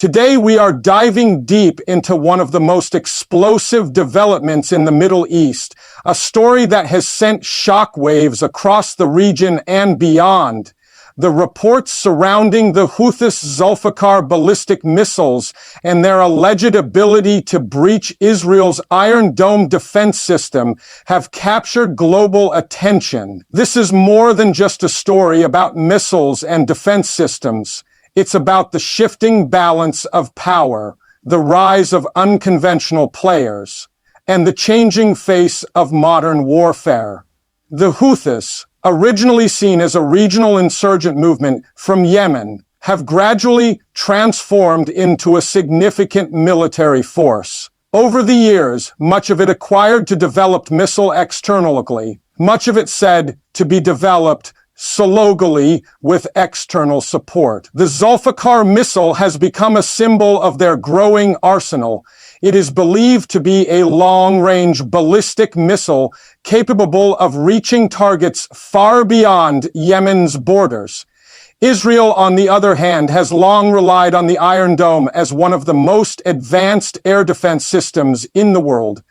Today we are diving deep into one of the most explosive developments in the Middle East, a story that has sent shockwaves across the region and beyond. The reports surrounding the Houthis Zulfiqar ballistic missiles and their alleged ability to breach Israel's Iron Dome defense system have captured global attention. This is more than just a story about missiles and defense systems. It's about the shifting balance of power, the rise of unconventional players, and the changing face of modern warfare. The Houthis, originally seen as a regional insurgent movement from Yemen, have gradually transformed into a significant military force. Over the years, much of it acquired to develop missile externally, much of it said to be developed locally with external support. The Zulfiqar missile has become a symbol of their growing arsenal. It is believed to be a long-range ballistic missile capable of reaching targets far beyond Yemen's borders. Israel, on the other hand, has long relied on the Iron Dome as one of the most advanced air defense systems in the world.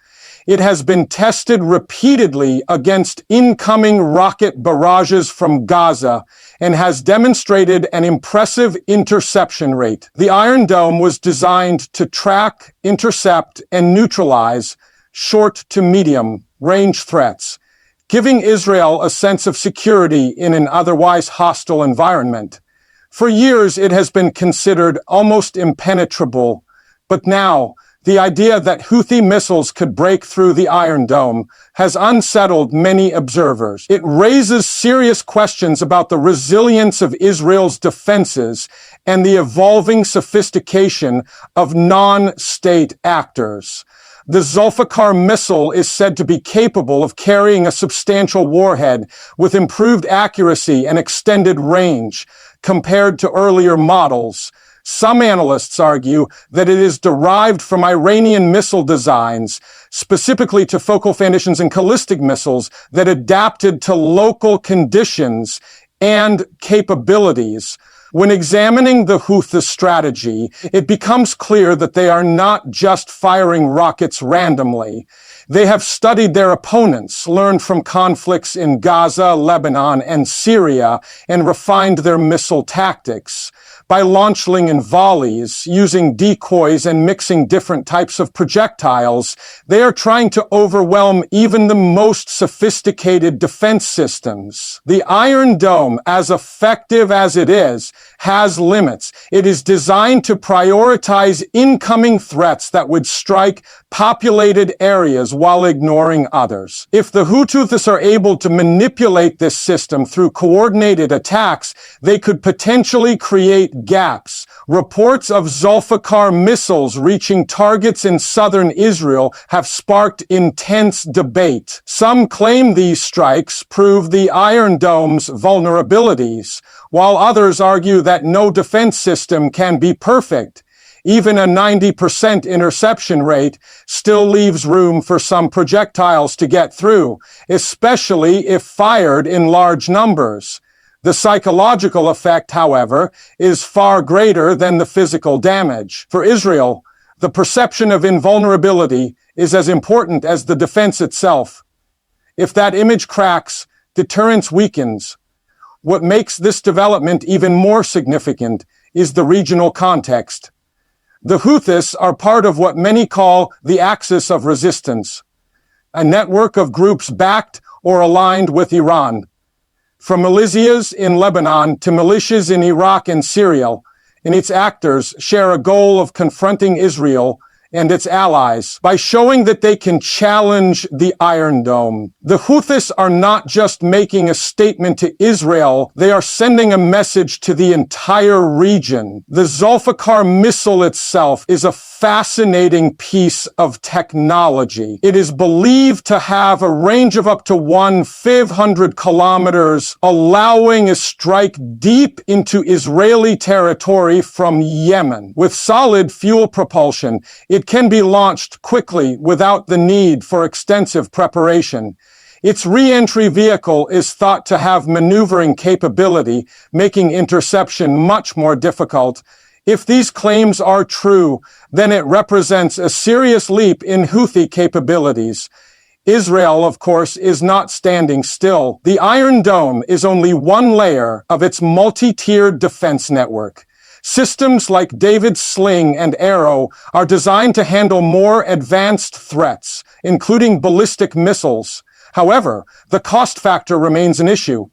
It has been tested repeatedly against incoming rocket barrages from Gaza and has demonstrated an impressive interception rate. The Iron Dome was designed to track, intercept, and neutralize short to medium range threats, giving Israel a sense of security in an otherwise hostile environment. For years, it has been considered almost impenetrable, but now, the idea that Houthi missiles could break through the Iron Dome has unsettled many observers. It raises serious questions about the resilience of Israel's defenses and the evolving sophistication of non-state actors. The Zulfiqar missile is said to be capable of carrying a substantial warhead with improved accuracy and extended range compared to earlier models. Some analysts argue that it is derived from Iranian missile designs, specifically to focal foundations and ballistic missiles that adapted to local conditions and capabilities. When examining the Houthis strategy, it becomes clear that they are not just firing rockets randomly. They have studied their opponents, learned from conflicts in Gaza, Lebanon, and Syria, and refined their missile tactics. By launching in volleys, using decoys, and mixing different types of projectiles, they are trying to overwhelm even the most sophisticated defense systems. The Iron Dome, as effective as it is, has limits. It is designed to prioritize incoming threats that would strike populated areas while ignoring others. If the Houthis are able to manipulate this system through coordinated attacks, they could potentially create gaps. Reports of Zulfiqar missiles reaching targets in southern Israel have sparked intense debate. Some claim these strikes prove the Iron Dome's vulnerabilities, while others argue that no defense system can be perfect. Even a 90% interception rate still leaves room for some projectiles to get through, especially if fired in large numbers. The psychological effect, however, is far greater than the physical damage. For Israel, the perception of invulnerability is as important as the defense itself. If that image cracks, deterrence weakens. What makes this development even more significant is the regional context. The Houthis are part of what many call the axis of resistance, a network of groups backed or aligned with Iran. From militias in Lebanon to militias in Iraq and Syria, and its actors share a goal of confronting Israel and its allies by showing that they can challenge the Iron Dome. The Houthis are not just making a statement to Israel, they are sending a message to the entire region. The Zulfiqar missile itself is a fascinating piece of technology. It is believed to have a range of up to 1,500 kilometers, allowing a strike deep into Israeli territory from Yemen. With solid fuel propulsion, it can be launched quickly without the need for extensive preparation. Its re-entry vehicle is thought to have maneuvering capability, making interception much more difficult. If these claims are true, then it represents a serious leap in Houthi capabilities. Israel, of course, is not standing still. The Iron Dome is only one layer of its multi-tiered defense network. Systems like David's Sling and Arrow are designed to handle more advanced threats, including ballistic missiles. However, the cost factor remains an issue.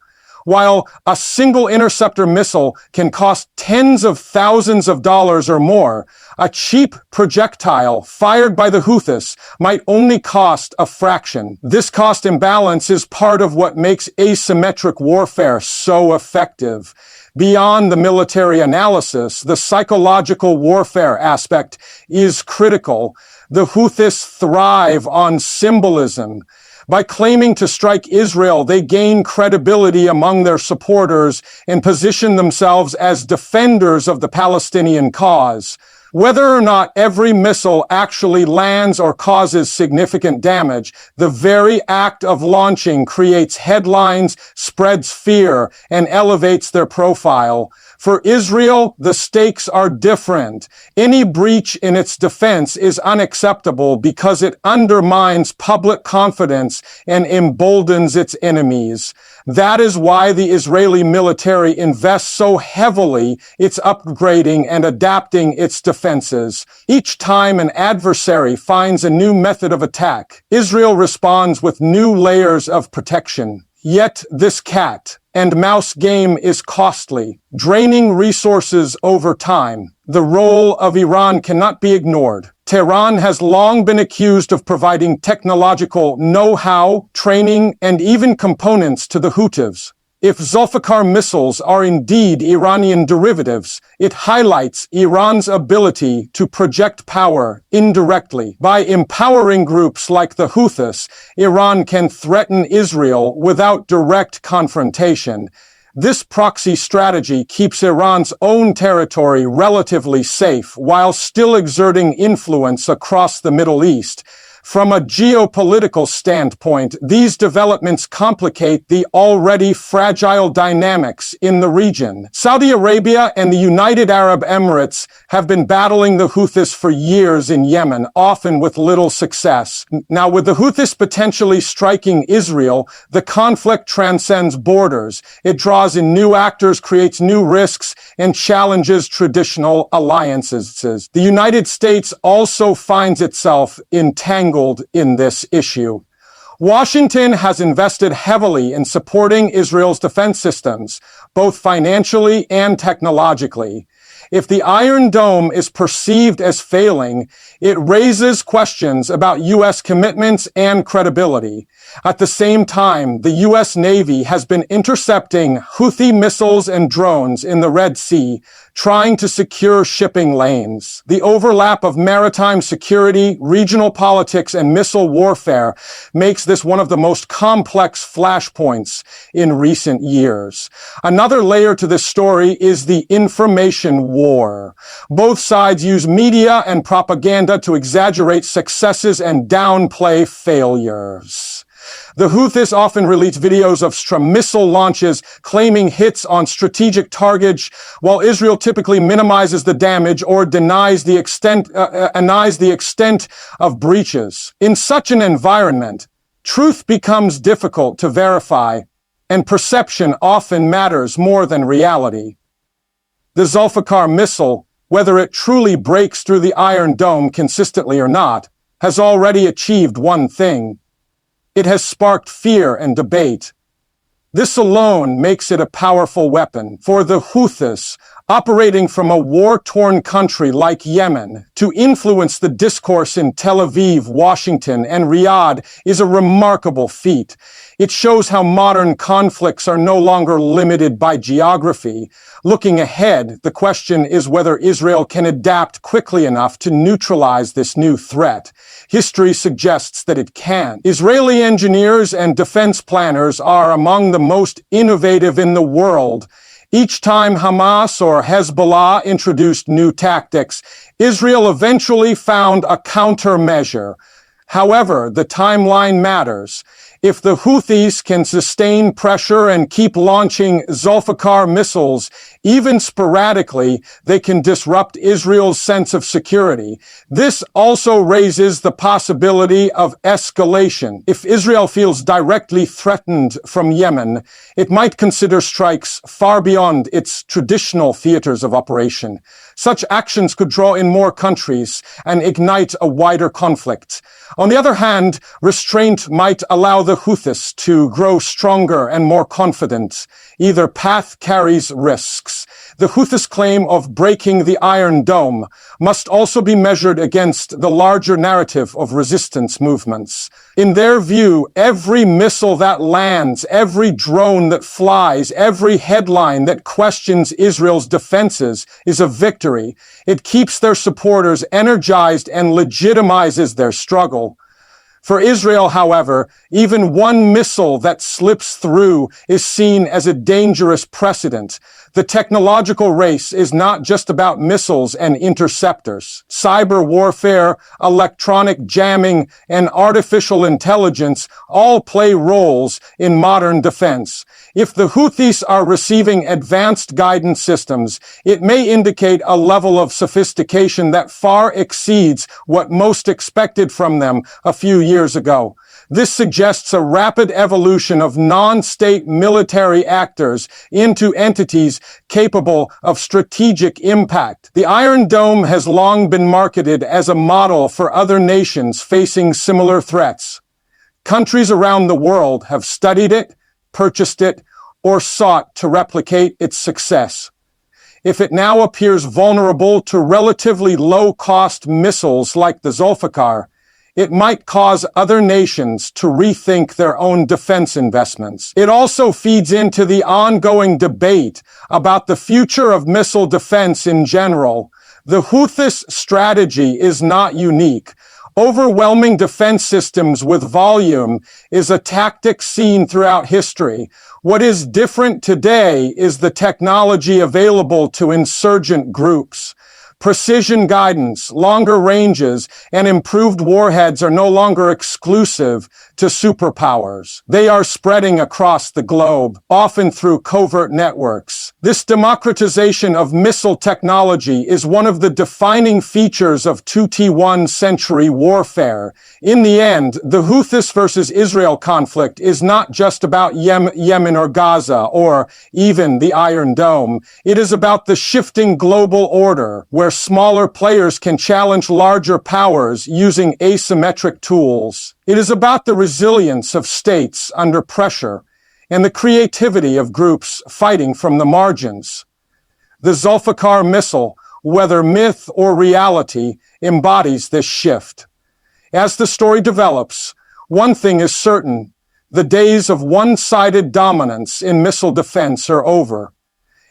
While a single interceptor missile can cost tens of thousands of dollars or more, a cheap projectile fired by the Houthis might only cost a fraction. This cost imbalance is part of what makes asymmetric warfare so effective. Beyond the military analysis, the psychological warfare aspect is critical. The Houthis thrive on symbolism. By claiming to strike Israel, they gain credibility among their supporters and position themselves as defenders of the Palestinian cause. Whether or not every missile actually lands or causes significant damage, the very act of launching creates headlines, spreads fear, and elevates their profile. For Israel, the stakes are different. Any breach in its defense is unacceptable because it undermines public confidence and emboldens its enemies. That is why the Israeli military invests so heavily it's upgrading and adapting its defenses. Each time an adversary finds a new method of attack, Israel responds with new layers of protection. Yet this cat and mouse game is costly, draining resources over time. The role of Iran cannot be ignored. Tehran has long been accused of providing technological know-how, training, and even components to the Houthis. If Zulfiqar missiles are indeed Iranian derivatives, it highlights Iran's ability to project power indirectly. By empowering groups like the Houthis, Iran can threaten Israel without direct confrontation. This proxy strategy keeps Iran's own territory relatively safe while still exerting influence across the Middle East. From a geopolitical standpoint, these developments complicate the already fragile dynamics in the region. Saudi Arabia and the United Arab Emirates have been battling the Houthis for years in Yemen, often with little success. Now, with the Houthis potentially striking Israel, the conflict transcends borders. It draws in new actors, creates new risks, and challenges traditional alliances. The United States also finds itself entangled in this issue. Washington has invested heavily in supporting Israel's defense systems, both financially and technologically. If the Iron Dome is perceived as failing, it raises questions about U.S. commitments and credibility. At the same time, the U.S. Navy has been intercepting Houthi missiles and drones in the Red Sea, trying to secure shipping lanes. The overlap of maritime security, regional politics, and missile warfare makes this one of the most complex flashpoints in recent years. Another layer to this story is the information war. Both sides use media and propaganda to exaggerate successes and downplay failures. The Houthis often release videos of missile launches claiming hits on strategic targets, while Israel typically minimizes the damage or denies the extent of breaches. In such an environment, truth becomes difficult to verify, and perception often matters more than reality. The Zulfiqar missile, whether it truly breaks through the Iron Dome consistently or not, has already achieved one thing. It has sparked fear and debate. This alone makes it a powerful weapon. For the Houthis, operating from a war-torn country like Yemen, to influence the discourse in Tel Aviv, Washington, and Riyadh is a remarkable feat. It shows how modern conflicts are no longer limited by geography. Looking ahead, the question is whether Israel can adapt quickly enough to neutralize this new threat. History suggests that it can. Israeli engineers and defense planners are among the most innovative in the world. Each time Hamas or Hezbollah introduced new tactics, Israel eventually found a countermeasure. However, the timeline matters. If the Houthis can sustain pressure and keep launching Zulfiqar missiles, Even sporadically, they can disrupt Israel's sense of security. This also raises the possibility of escalation. If Israel feels directly threatened from Yemen, it might consider strikes far beyond its traditional theaters of operation. Such actions could draw in more countries and ignite a wider conflict. On the other hand, restraint might allow the Houthis to grow stronger and more confident. Either path carries risks. The Houthis' claim of breaking the Iron Dome must also be measured against the larger narrative of resistance movements. In their view, every missile that lands, every drone that flies, every headline that questions Israel's defenses is a victory. It keeps their supporters energized and legitimizes their struggle. For Israel, however, even one missile that slips through is seen as a dangerous precedent. The technological race is not just about missiles and interceptors. Cyber warfare, electronic jamming, and artificial intelligence all play roles in modern defense. If the Houthis are receiving advanced guidance systems, it may indicate a level of sophistication that far exceeds what most expected from them a few years ago. This suggests a rapid evolution of non-state military actors into entities capable of strategic impact. The Iron Dome has long been marketed as a model for other nations facing similar threats. Countries around the world have studied it, purchased it, or sought to replicate its success. If it now appears vulnerable to relatively low-cost missiles like the Zulfiqar, it might cause other nations to rethink their own defense investments. It also feeds into the ongoing debate about the future of missile defense in general. The Houthis' strategy is not unique. Overwhelming defense systems with volume is a tactic seen throughout history. What is different today is the technology available to insurgent groups. Precision guidance, longer ranges, and improved warheads are no longer exclusive to superpowers. They are spreading across the globe, often through covert networks. This democratization of missile technology is one of the defining features of 21st century warfare. In the end, the Houthis versus Israel conflict is not just about Yemen or Gaza or even the Iron Dome. It is about the shifting global order where smaller players can challenge larger powers using asymmetric tools. It is about the resilience of states under pressure and the creativity of groups fighting from the margins. The Zulfiqar missile, whether myth or reality, embodies this shift. As the story develops, one thing is certain: the days of one-sided dominance in missile defense are over.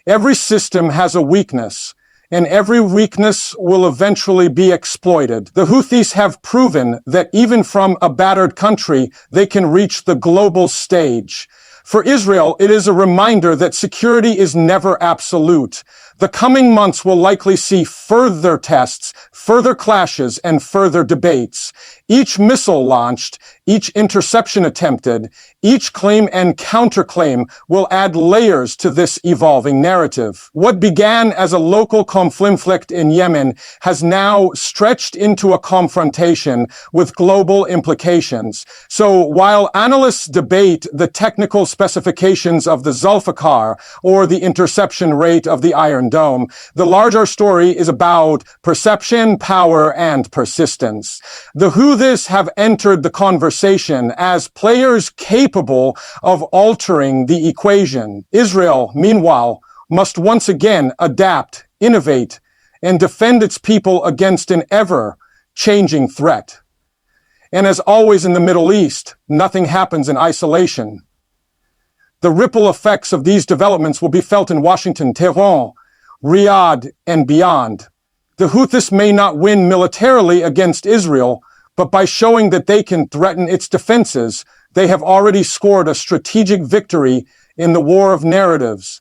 Every system has a weakness, and every weakness will eventually be exploited. The Houthis have proven that even from a battered country, they can reach the global stage. For Israel, it is a reminder that security is never absolute. The coming months will likely see further tests, further clashes, and further debates. Each missile launched, each interception attempted, each claim and counterclaim will add layers to this evolving narrative. What began as a local conflict in Yemen has now stretched into a confrontation with global implications. So while analysts debate the technical specifications of the Zulfiqar or the interception rate of the Iron Dome, the larger story is about perception, power, and persistence. The Houthis have entered the conversation as players capable of altering the equation. Israel, meanwhile, must once again adapt, innovate, and defend its people against an ever-changing threat. And as always in the Middle East, nothing happens in isolation. The ripple effects of these developments will be felt in Washington, Tehran, Riyadh, and beyond. The Houthis may not win militarily against Israel, but by showing that they can threaten its defenses, they have already scored a strategic victory in the war of narratives.